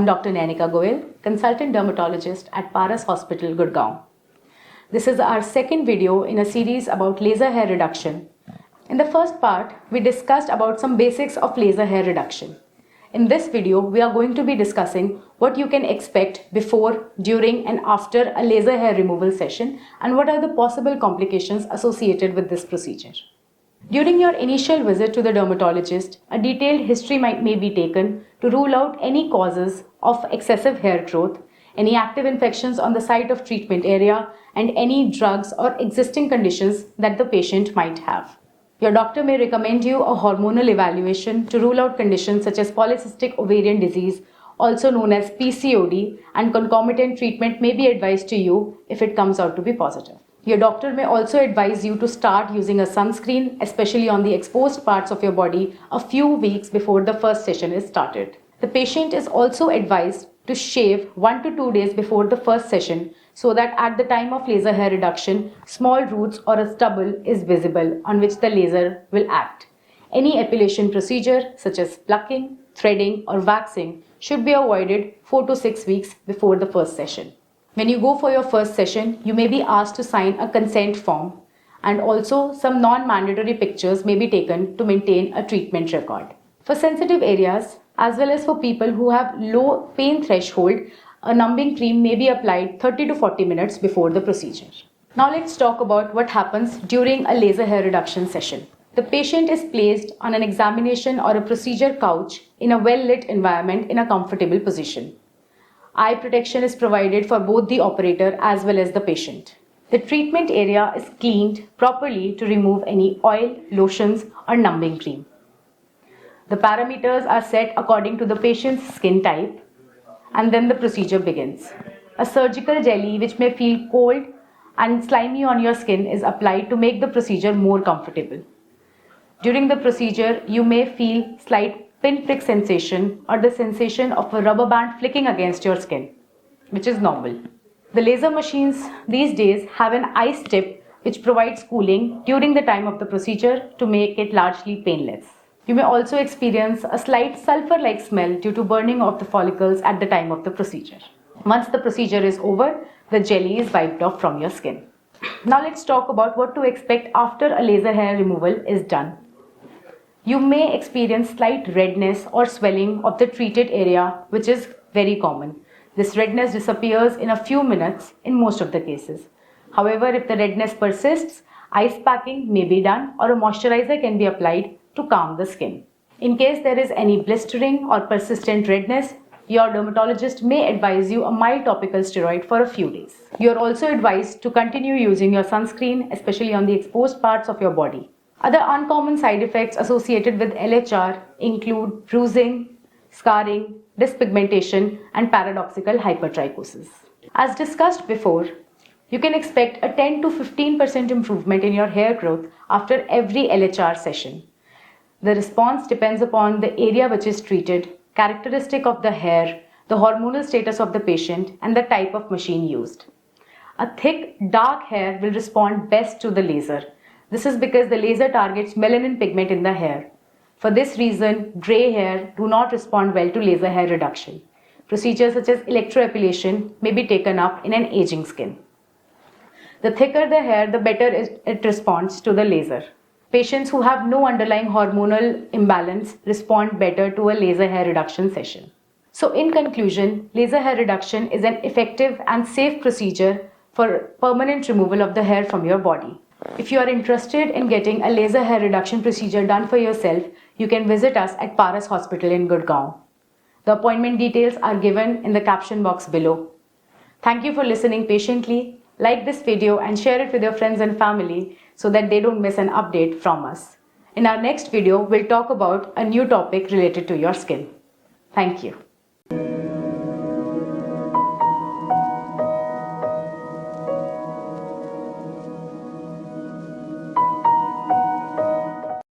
I'm Dr. Nainika Goel, consultant dermatologist at Paras Hospital, Gurgaon. This is our second video in a series about laser hair reduction. In the first part, we discussed about some basics of laser hair reduction. In this video, we are going to be discussing what you can expect before, during and after a laser hair removal session and what are the possible complications associated with this procedure. During your initial visit to the dermatologist, a detailed history may be taken to rule out any causes of excessive hair growth, any active infections on the site of treatment area, and any drugs or existing conditions that the patient might have. Your doctor may recommend you a hormonal evaluation to rule out conditions such as polycystic ovarian disease, also known as PCOD, and concomitant treatment may be advised to you if it comes out to be positive. Your doctor may also advise you to start using a sunscreen, especially on the exposed parts of your body, a few weeks before the first session is started. The patient is also advised to shave 1 to 2 days before the first session so that at the time of laser hair reduction, small roots or a stubble is visible on which the laser will act. Any epilation procedure such as plucking, threading or waxing should be avoided 4 to 6 weeks before the first session. When you go for your first session, you may be asked to sign a consent form, and also some non-mandatory pictures may be taken to maintain a treatment record. For sensitive areas, as well as for people who have low pain threshold, a numbing cream may be applied 30 to 40 minutes before the procedure. Now let's talk about what happens during a laser hair reduction session. The patient is placed on an examination or a procedure couch in a well-lit environment in a comfortable position. Eye protection is provided for both the operator as well as the patient. The treatment area is cleaned properly to remove any oil, lotions or numbing cream. The parameters are set according to the patient's skin type, and then the procedure begins. A surgical jelly which may feel cold and slimy on your skin is applied to make the procedure more comfortable. During the procedure, you may feel slight pinprick sensation or the sensation of a rubber band flicking against your skin, which is normal. The laser machines these days have an ice tip which provides cooling during the time of the procedure to make it largely painless. You may also experience a slight sulfur-like smell due to burning of the follicles at the time of the procedure. Once the procedure is over, the jelly is wiped off from your skin. Now let's talk about what to expect after a laser hair removal is done. You may experience slight redness or swelling of the treated area, which is very common. This redness disappears in a few minutes in most of the cases. However, if the redness persists, ice packing may be done or a moisturizer can be applied to calm the skin. In case there is any blistering or persistent redness, your dermatologist may advise you a mild topical steroid for a few days. You are also advised to continue using your sunscreen, especially on the exposed parts of your body. Other uncommon side effects associated with LHR include bruising, scarring, dyspigmentation, and paradoxical hypertrichosis. As discussed before, you can expect a 10 to 15% improvement in your hair growth after every LHR session. The response depends upon the area which is treated, characteristic of the hair, the hormonal status of the patient, and the type of machine used. A thick, dark hair will respond best to the laser. This is because the laser targets melanin pigment in the hair. For this reason, grey hair do not respond well to laser hair reduction. Procedures such as electroepilation may be taken up in an aging skin. The thicker the hair, the better it responds to the laser. Patients who have no underlying hormonal imbalance respond better to a laser hair reduction session. So in conclusion, laser hair reduction is an effective and safe procedure for permanent removal of the hair from your body. If you are interested in getting a laser hair reduction procedure done for yourself, you can visit us at Paras Hospital in Gurgaon. The appointment details are given in the caption box below. Thank you for listening patiently. Like this video and share it with your friends and family so that they don't miss an update from us. In our next video, we'll talk about a new topic related to your skin. Thank you.